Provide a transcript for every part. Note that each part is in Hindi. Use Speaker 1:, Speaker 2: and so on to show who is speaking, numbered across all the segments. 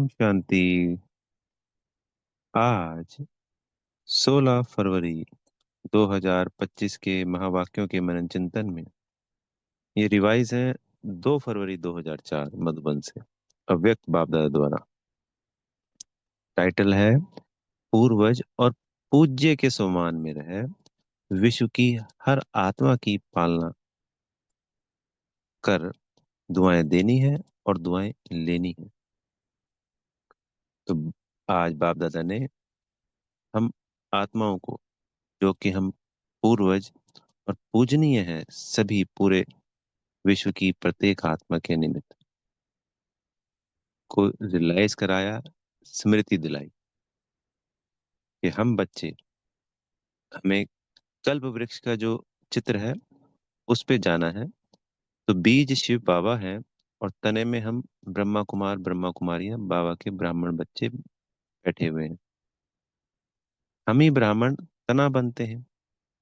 Speaker 1: ओम शांति। आज 16 फरवरी 2025 के महावाक्यों के मनन चिंतन में ये रिवाइज है 2 फरवरी 2004 मधुबन से अव्यक्त बाप दादा द्वारा। टाइटल है पूर्वज और पूज्य के सम्मान में रहे, विश्व की हर आत्मा की पालना कर दुआएं देनी है और दुआएं लेनी है। तो आज बाप दादा ने हम आत्माओं को, जो कि हम पूर्वज और पूजनीय हैं, सभी पूरे विश्व की प्रत्येक आत्मा के निमित्त को रियलाइज कराया, स्मृति दिलाई कि हम बच्चे, हमें कल्प वृक्ष का जो चित्र है उस पे जाना है। तो बीज शिव बाबा है और तने में हम ब्रह्मा कुमार ब्रह्मा कुमारियां बाबा के ब्राह्मण बच्चे बैठे हुए हैं। हम ही ब्राह्मण तना बनते हैं।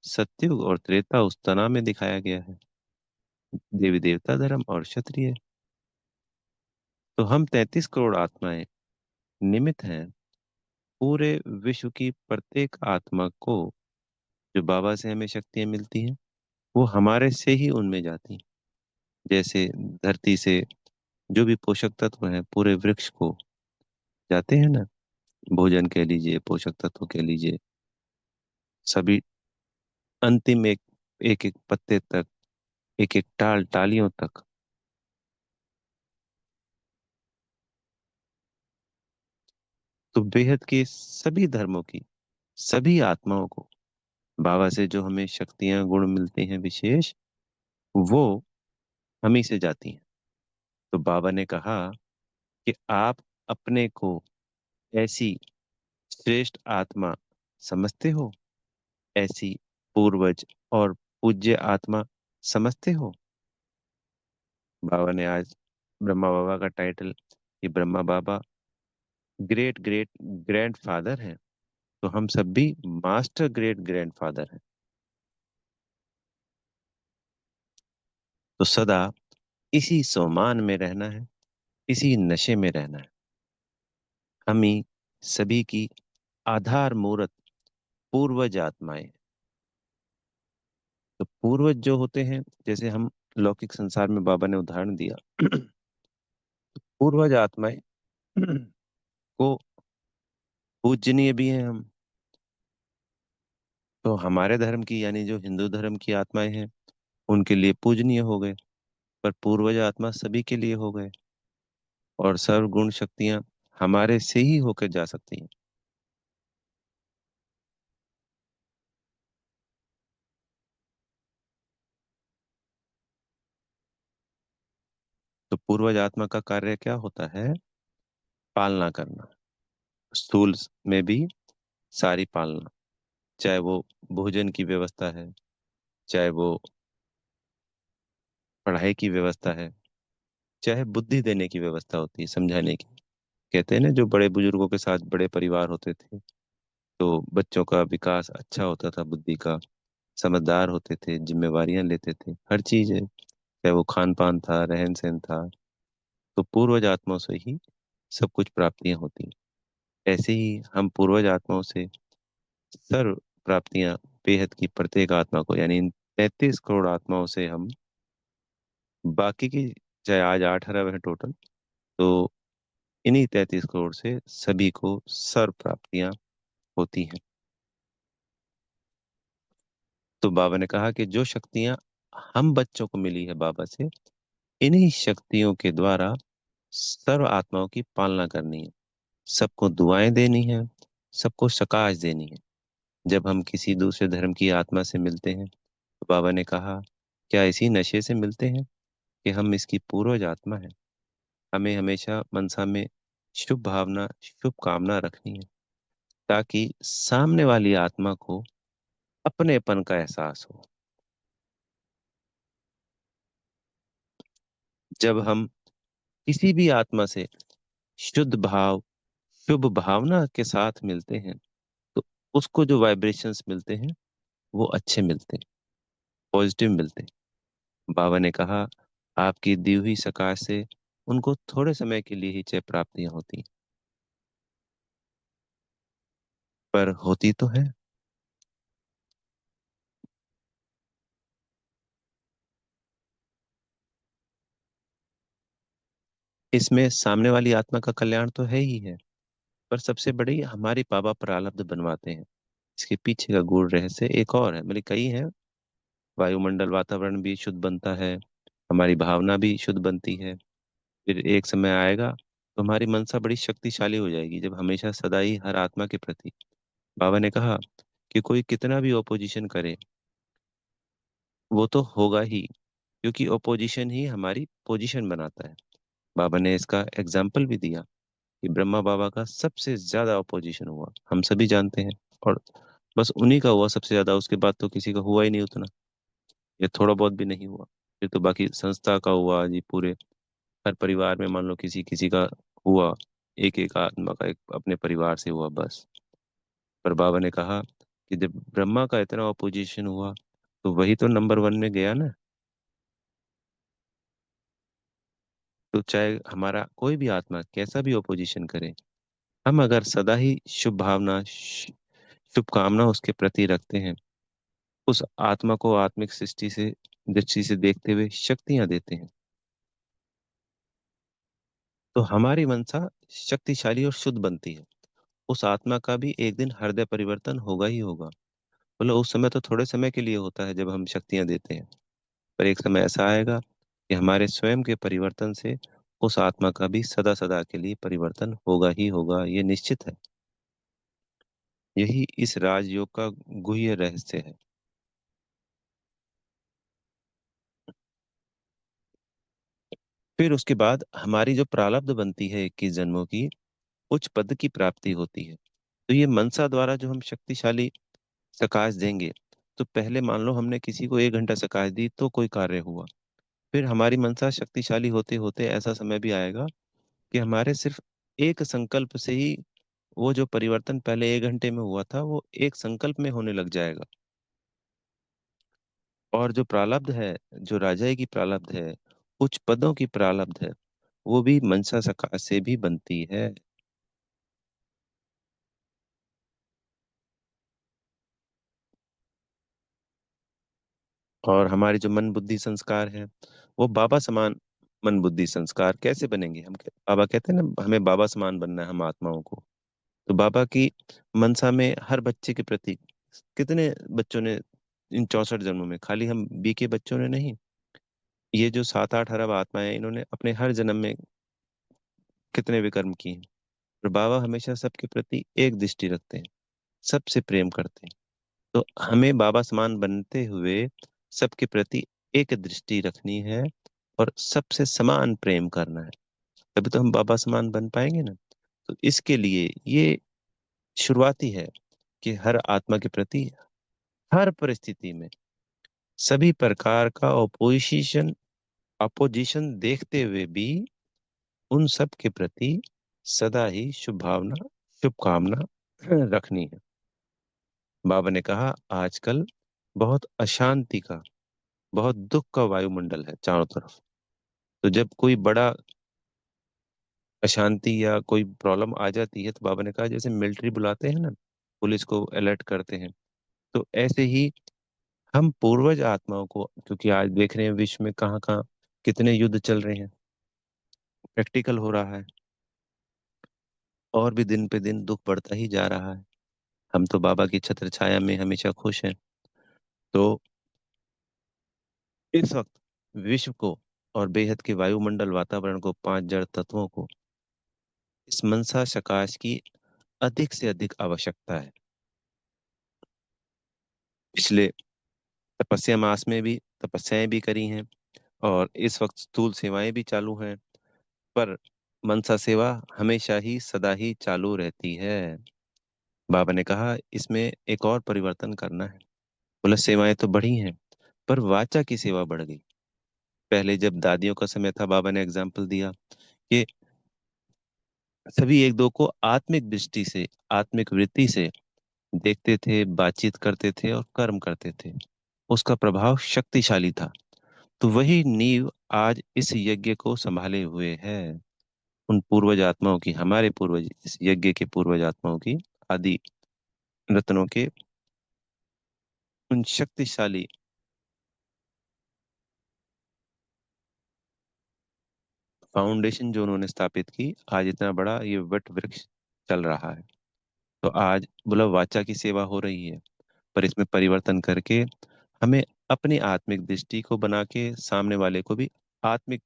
Speaker 1: सतयुग और त्रेता उस तना में दिखाया गया है, देवी देवता धर्म और क्षत्रिय। तो हम 33 करोड़ आत्माएं निमित्त हैं पूरे विश्व की प्रत्येक आत्मा को। जो बाबा से हमें शक्तियां मिलती हैं वो हमारे से ही उनमें जाती हैं। जैसे धरती से जो भी पोषक तत्व हैं पूरे वृक्ष को जाते हैं ना, भोजन कह लीजिए, पोषक तत्व कह लीजिए, सभी अंतिम एक एक एक पत्ते तक, एक एक टालियों तक। तो बेहद के सभी धर्मों की, सभी आत्माओं को बाबा से जो हमें शक्तियां गुण मिलते हैं विशेष, वो हम ही से जाती हैं। तो बाबा ने कहा कि आप अपने को ऐसी श्रेष्ठ आत्मा समझते हो, ऐसी पूर्वज और पूज्य आत्मा समझते हो। बाबा ने आज ब्रह्मा बाबा का टाइटल, कि ब्रह्मा बाबा ग्रेट ग्रेट ग्रैंड फादर हैं, तो हम सब भी मास्टर ग्रेट ग्रैंड फादर हैं। तो सदा इसी सोमान में रहना है, इसी नशे में रहना है। हम ही सभी की आधार मूर्त पूर्वज आत्माएं। तो पूर्वज जो होते हैं, जैसे हम लौकिक संसार में बाबा ने उदाहरण दिया, पूर्वज आत्माएं को पूजनीय भी हैं हम। तो हमारे धर्म की, यानी जो हिंदू धर्म की आत्माएं हैं, उनके लिए पूजनीय हो गए, पर पूर्वज आत्मा सभी के लिए हो गए। और सर्व गुण शक्तियां हमारे से ही होकर जा सकती हैं। तो पूर्वज आत्मा का कार्य क्या होता है? पालना करना। स्थूल में भी सारी पालना, चाहे वो भोजन की व्यवस्था है, चाहे वो पढ़ाई की व्यवस्था है, चाहे बुद्धि देने की व्यवस्था होती है, समझाने की। कहते हैं ना, जो बड़े बुजुर्गों के साथ बड़े परिवार होते थे तो बच्चों का विकास अच्छा होता था, बुद्धि का, समझदार होते थे, जिम्मेवारियां लेते थे, हर चीज है, चाहे वो खान पान था, रहन सहन था। तो पूर्वज आत्माओं से ही सब कुछ प्राप्तियां होती हैं। ऐसे ही हम पूर्वज आत्माओं से सर्व प्राप्तियां, बेहद की प्रत्येक आत्मा को, यानी इन 33 करोड़ आत्माओं से हम बाकी की, चाहे आज 8 अरब है टोटल, तो इन्हीं 33 करोड़ से सभी को सर्व प्राप्तियां होती हैं। तो बाबा ने कहा कि जो शक्तियां हम बच्चों को मिली है बाबा से, इन्हीं शक्तियों के द्वारा सर्व आत्माओं की पालना करनी है, सबको दुआएं देनी है, सबको सकाश देनी है। जब हम किसी दूसरे धर्म की आत्मा से मिलते हैं तो बाबा ने कहा, क्या इसी नशे से मिलते हैं कि हम इसकी पूर्वज आत्मा है? हमें हमेशा मनसा में शुभ भावना, शुभ कामना रखनी है, ताकि सामने वाली आत्मा को अपनेपन का एहसास हो। जब हम किसी भी आत्मा से शुद्ध भाव, शुभ भावना के साथ मिलते हैं, तो उसको जो वाइब्रेशंस मिलते हैं वो अच्छे मिलते हैं, पॉजिटिव मिलते हैं। बाबा ने कहा, आपकी दी हुई सकाश से उनको थोड़े समय के लिए ही चाहे प्राप्तियां होती हैं, पर होती तो है। इसमें सामने वाली आत्मा का कल्याण तो है ही है, पर सबसे बड़ी हमारी बाबा प्रारब्ध बनवाते हैं। इसके पीछे का गूढ़ रहस्य एक और है, मतलब कई है। वायुमंडल वातावरण भी शुद्ध बनता है, हमारी भावना भी शुद्ध बनती है। फिर एक समय आएगा तो हमारी मनसा बड़ी शक्तिशाली हो जाएगी, जब हमेशा सदा ही हर आत्मा के प्रति, बाबा ने कहा कि कोई कितना भी ओपोजिशन करे, वो तो होगा ही, क्योंकि ओपोजिशन ही हमारी पोजीशन बनाता है। बाबा ने इसका एग्जाम्पल भी दिया कि ब्रह्मा बाबा का सबसे ज्यादा अपोजिशन हुआ, हम सभी जानते हैं। और बस उन्हीं का हुआ सबसे ज्यादा, उसके बाद तो किसी का हुआ ही नहीं उतना, या थोड़ा बहुत भी नहीं हुआ। फिर तो बाकी संस्था का हुआ जी, पूरे हर परिवार में मान लो किसी किसी का हुआ, एक एक आत्मा का एक अपने परिवार से हुआ बस। पर बाबा ने कहा कि जब ब्रह्मा का इतना अपोजिशन हुआ, तो वही तो नंबर वन में गया ना। तो चाहे हमारा कोई भी आत्मा कैसा भी ओपोजिशन करे, हम अगर सदा ही शुभ भावना, शुभकामना उसके प्रति रखते हैं, उस आत्मा को आत्मिक सृष्टि से दृष्टि से देखते हुए शक्तियां देते हैं, तो हमारी मनसा शक्तिशाली और शुद्ध बनती है। उस आत्मा का भी एक दिन हृदय परिवर्तन होगा ही होगा। बोलो उस समय तो थोड़े समय के लिए होता है जब हम शक्तियां देते हैं, पर एक समय ऐसा आएगा कि हमारे स्वयं के परिवर्तन से उस आत्मा का भी सदा सदा के लिए परिवर्तन होगा ही होगा, ये निश्चित है। यही इस राजयोग का गुह्य रहस्य है। फिर उसके बाद हमारी जो प्रारब्ध बनती है 21 जन्मों की, उच्च पद की प्राप्ति होती है। तो ये मनसा द्वारा जो हम शक्तिशाली सकाश देंगे, तो पहले मान लो हमने किसी को 1 घंटा सकाश दी तो कोई कार्य हुआ। फिर हमारी मनसा शक्तिशाली होते होते ऐसा समय भी आएगा कि हमारे सिर्फ एक संकल्प से ही वो जो परिवर्तन पहले 1 घंटे में हुआ था, वो एक संकल्प में होने लग जाएगा। और जो प्रारब्ध है, जो राजाई की प्रारब्ध है, उच्च पदों की प्रारब्ध है, वो भी मनसा सकाश से भी बनती है। और हमारे जो मन बुद्धि संस्कार है, वो बाबा समान मन बुद्धि संस्कार कैसे बनेंगे? बाबा कहते हैं ना, हमें बाबा समान बनना है हम आत्माओं को। तो बाबा की मनसा में हर बच्चे के प्रति, कितने बच्चों ने इन 64 जन्मों में, खाली हम बी के बच्चों ने नहीं, ये जो 7-8 अरब आत्माएं हैं, इन्होंने अपने हर जन्म में कितने विकर्म किए हैं। और बाबा हमेशा सबके प्रति एक दृष्टि रखते हैं, सबसे प्रेम करते हैं। तो हमें बाबा समान बनते हुए सबके प्रति एक दृष्टि रखनी है, और सबसे समान प्रेम करना है, तभी तो हम बाबा समान बन पाएंगे ना। तो इसके लिए ये शुरुआती है कि हर आत्मा के प्रति हर परिस्थिति में सभी प्रकार का अपोजिशन अपोजिशन देखते हुए भी उन सब के प्रति सदा ही शुभ भावना, शुभकामना रखनी है। बाबा ने कहा आजकल बहुत अशांति का, बहुत दुख का वायुमंडल है चारों तरफ। तो जब कोई बड़ा अशांति या कोई प्रॉब्लम आ जाती है, तो बाबा ने कहा जैसे मिलिट्री बुलाते हैं ना, पुलिस को अलर्ट करते हैं, तो ऐसे ही हम पूर्वज आत्माओं को, क्योंकि आज देख रहे हैं विश्व में कहाँ कहाँ कितने युद्ध चल रहे हैं, प्रैक्टिकल हो रहा है, और भी दिन पे दिन दुख बढ़ता ही जा रहा है। हम तो बाबा की छत्र छाया में हमेशा खुश हैं। तो इस वक्त विश्व को और बेहद के वायुमंडल वातावरण को, 5 जड़ तत्वों को, इस मनसा सकाश की अधिक से अधिक आवश्यकता है। पिछले तपस्या मास में भी तपस्याएं भी करी हैं, और इस वक्त स्थूल सेवाएं भी चालू हैं, पर मनसा सेवा हमेशा ही सदा ही चालू रहती है। बाबा ने कहा इसमें एक और परिवर्तन करना है। बोला सेवाएं तो बढ़ी हैं, पर वाचा की सेवा बढ़ गई। पहले जब दादियों का समय था, बाबा ने एग्जाम्पल दिया कि सभी एक दो को आत्मिक दृष्टि से, आत्मिक वृत्ति से देखते थे, बातचीत करते थे और कर्म करते थे। उसका प्रभाव शक्तिशाली था। तो वही नींव आज इस यज्ञ को संभाले हुए है। उन पूर्वज आत्माओं की, हमारे पूर्वज, इस यज्ञ के पूर्वज आत्माओं की आदि रत्नों के उन शक्तिशाली फाउंडेशन जो उन्होंने स्थापित की, आज इतना बड़ा ये वट वृक्ष चल रहा है। तो आज बोला वाचा की सेवा हो रही है, पर इसमें परिवर्तन करके हमें अपनी आत्मिक दृष्टि को बना के सामने वाले को भी आत्मिक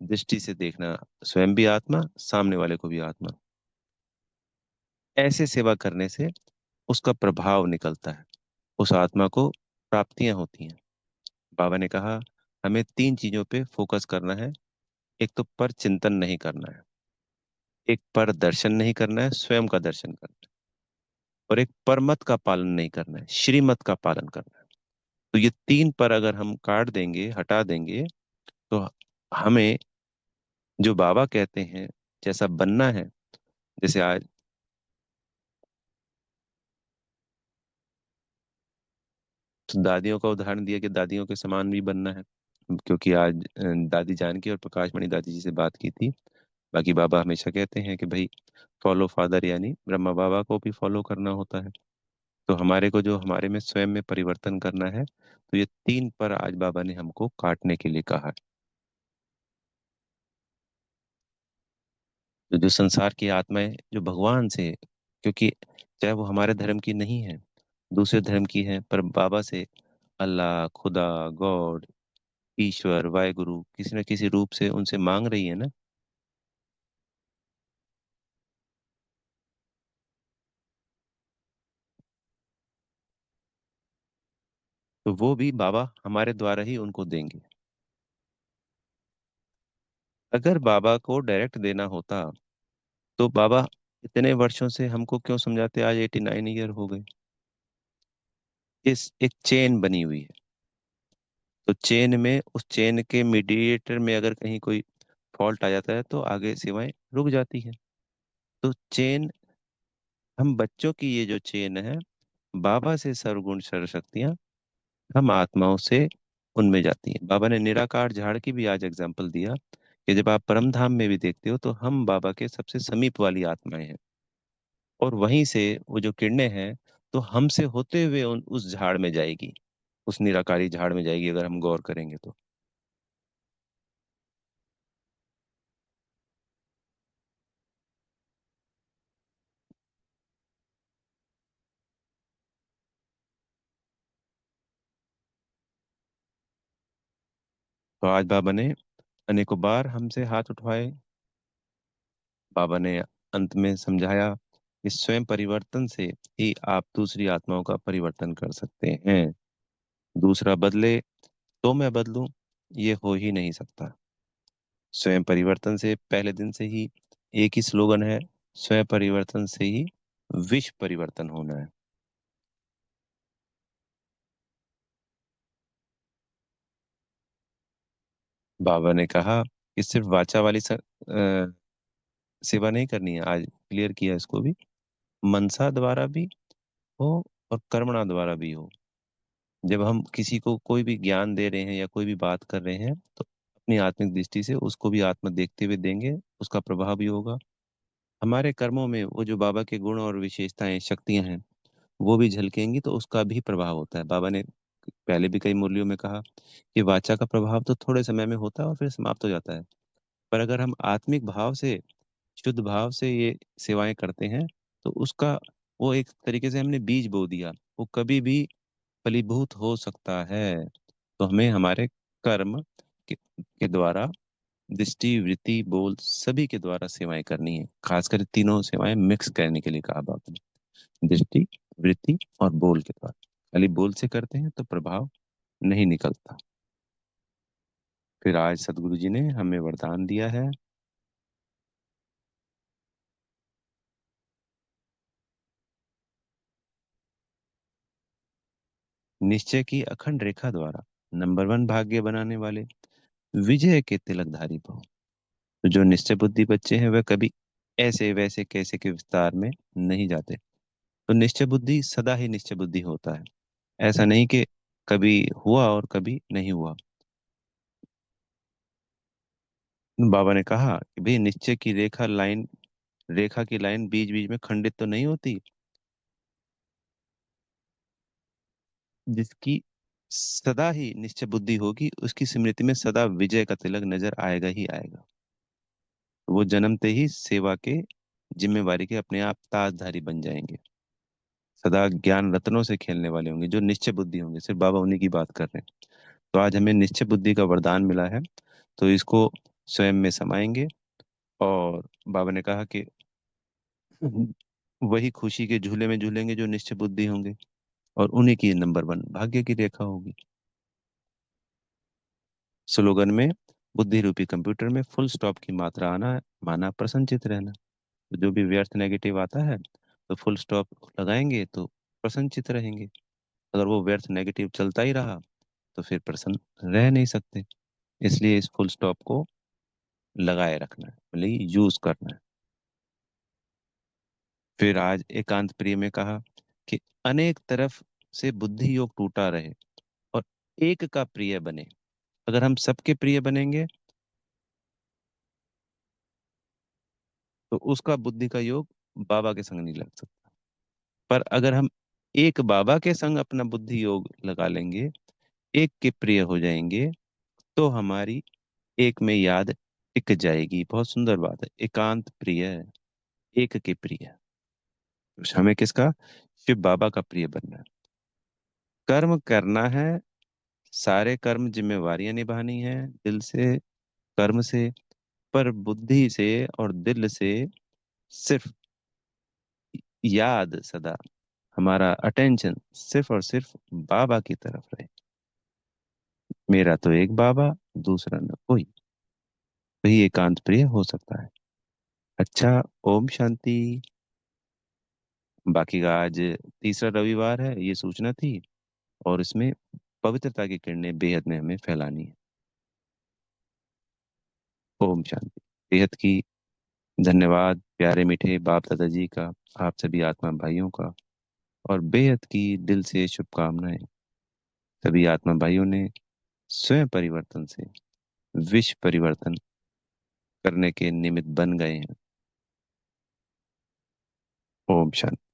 Speaker 1: दृष्टि से देखना, स्वयं भी आत्मा, सामने वाले को भी आत्मा। ऐसे सेवा करने से उसका प्रभाव निकलता है, उस आत्मा को प्राप्तियां होती हैं। बाबा ने कहा हमें तीन चीजों पे फोकस करना है। एक तो पर चिंतन नहीं करना है, एक पर दर्शन नहीं करना है, स्वयं का दर्शन करना है, और एक परमत का पालन नहीं करना है, श्रीमत का पालन करना है। तो ये तीन पर अगर हम काट देंगे, हटा देंगे, तो हमें जो बाबा कहते हैं जैसा बनना है, जैसे आज तो दादियों का उदाहरण दिया कि दादियों के समान भी बनना है, क्योंकि आज दादी जानकी और प्रकाश मणि दादी जी से बात की थी। बाकी बाबा हमेशा कहते हैं कि भाई फॉलो फादर, यानी ब्रह्मा बाबा को भी फॉलो करना होता है। तो हमारे को जो हमारे में स्वयं में परिवर्तन करना है, तो ये तीन पर आज बाबा ने हमको काटने के लिए कहा है। तो जो संसार की आत्माएं जो भगवान से, क्योंकि चाहे वो हमारे धर्म की नहीं है, दूसरे धर्म की है, पर बाबा से अल्लाह, खुदा, गॉड, ईश्वर, वाहेगुरु किसी न किसी रूप से उनसे मांग रही है ना, तो वो भी बाबा हमारे द्वारा ही उनको देंगे। अगर बाबा को डायरेक्ट देना होता, तो बाबा इतने वर्षों से हमको क्यों समझाते, आज 89 ईयर हो गए। इस एक चेन बनी हुई है, तो चेन में, उस चेन के मीडिएटर में अगर कहीं कोई फॉल्ट आ जाता है तो आगे सेवाएं रुक जाती हैं। तो चेन, हम बच्चों की ये जो चेन है, बाबा से सर्वगुण सर्व शक्तियां हम आत्माओं से उनमें जाती हैं। बाबा ने निराकार झाड़ की भी आज एग्जाम्पल दिया कि जब आप परम धाम में भी देखते हो तो हम बाबा के सबसे समीप वाली आत्माएं हैं, और वहीं से वो जो किरणें हैं, तो हमसे होते हुए उस झाड़ में जाएगी, उस निराकारी झाड़ में जाएगी, अगर हम गौर करेंगे तो। तो आज बाबा ने अनेकों बार हमसे हाथ उठवाए। बाबा ने अंत में समझाया कि स्वयं परिवर्तन से ही आप दूसरी आत्माओं का परिवर्तन कर सकते हैं। दूसरा बदले तो मैं बदलूं, ये हो ही नहीं सकता। स्वयं परिवर्तन से पहले दिन से ही एक ही स्लोगन है, स्वयं परिवर्तन से ही विश्व परिवर्तन होना है। बाबा ने कहा कि सिर्फ वाचा वाली सेवा नहीं करनी है, आज क्लियर किया इसको भी, मनसा द्वारा भी हो और कर्मणा द्वारा भी हो। जब हम किसी को कोई भी ज्ञान दे रहे हैं या कोई भी बात कर रहे हैं, तो अपनी आत्मिक दृष्टि से उसको भी आत्मा देखते हुए देंगे, उसका प्रभाव भी होगा। हमारे कर्मों में वो जो बाबा के गुण और विशेषताएं, शक्तियां हैं, वो भी झलकेंगी, तो उसका भी प्रभाव होता है। बाबा ने पहले भी कई मुरलियों में कहा कि वाचा का प्रभाव तो थोड़े समय में होता है और फिर समाप्त हो जाता है, पर अगर हम आत्मिक भाव से, शुद्ध भाव से ये सेवाएं करते हैं, तो उसका, वो एक तरीके से हमने बीज बो दिया, वो कभी भी फलीभूत हो सकता है। तो हमें हमारे कर्म के द्वारा, दृष्टि, वृत्ति, बोल, सभी के द्वारा सेवाएं करनी है। खासकर तीनों सेवाएं मिक्स करने के लिए कहा बाबा ने, दृष्टि, वृत्ति और बोल के द्वारा। खाली बोल से करते हैं तो प्रभाव नहीं निकलता। फिर आज सदगुरु जी ने हमें वरदान दिया है, निश्चय की अखंड रेखा द्वारा नंबर वन भाग्य बनाने वाले विजय के तिलकधारी भव। तो जो निश्चय बुद्धि बच्चे हैं, वह कभी ऐसे वैसे कैसे के विस्तार में नहीं जाते। तो निश्चय बुद्धि सदा ही निश्चय बुद्धि होता है, ऐसा नहीं कि कभी हुआ और कभी नहीं हुआ। बाबा ने कहा कि भाई निश्चय की रेखा लाइन, रेखा की लाइन बीच बीच में खंडित तो नहीं होती, जिसकी सदा ही निश्चय बुद्धि होगी, उसकी स्मृति में सदा विजय का तिलक नजर आएगा ही आएगा। वो जन्मते ही सेवा के जिम्मेवारी के अपने आप ताजधारी बन जाएंगे। सदा ज्ञान रत्नों से खेलने वाले होंगे, जो निश्चय बुद्धि होंगे। सिर्फ बाबा उन्हीं की बात कर रहे हैं। तो आज हमें निश्चय बुद्धि का वरदान मिला है, तो इसको स्वयं में समाएंगे। और बाबा ने कहा कि वही खुशी के झूले में झूलेंगे जो निश्चय बुद्धि होंगे, और उन्हीं की नंबर वन भाग्य की रेखा होगी। स्लोगन में बुद्धि रूपी कंप्यूटर में फुल स्टॉप की मात्रा आना, माना प्रसन्नचित रहना। तो जो भी व्यर्थ नेगेटिव आता है, तो फुल स्टॉप लगाएंगे तो प्रसन्नचित रहेंगे। अगर वो व्यर्थ नेगेटिव चलता ही रहा, तो फिर प्रसन्न रह नहीं सकते। इसलिए इस फुल स्टॉप को लगाए रखना है, मतलब यूज करना है। फिर आज एकांत प्रिय में कहा कि अनेक तरफ से बुद्धि योग टूटा रहे और एक का प्रिय बने। अगर हम सबके प्रिय बनेंगे, तो उसका बुद्धि का योग बाबा के संग नहीं लग सकता। पर अगर हम एक बाबा के संग अपना बुद्धि योग लगा लेंगे, एक के प्रिय हो जाएंगे, तो हमारी एक में याद टिक जाएगी। बहुत सुंदर बात है, एकांत प्रिय, एक के प्रिय। तो हमें किसका? शिव बाबा का प्रिय बनना है। कर्म करना है, सारे कर्म जिम्मेवारियां निभानी है, दिल से, कर्म से, पर बुद्धि से और दिल से सिर्फ याद सदा, हमारा अटेंशन सिर्फ और सिर्फ बाबा की तरफ रहे। मेरा तो एक बाबा, दूसरा न कोई। वही एकांत प्रिय हो सकता है। अच्छा, ओम शांति। बाकी का आज तीसरा रविवार है, ये सूचना थी। और इसमें पवित्रता की किरणें बेहद में हमें फैलानी है। ओम शांति। बेहद की धन्यवाद प्यारे मीठे बाप दादाजी का, आप सभी आत्मा भाइयों का। और बेहद की दिल से शुभकामनाएं। सभी आत्मा भाइयों ने स्वयं परिवर्तन से विश्व परिवर्तन करने के निमित्त बन गए हैं। ओम शांति।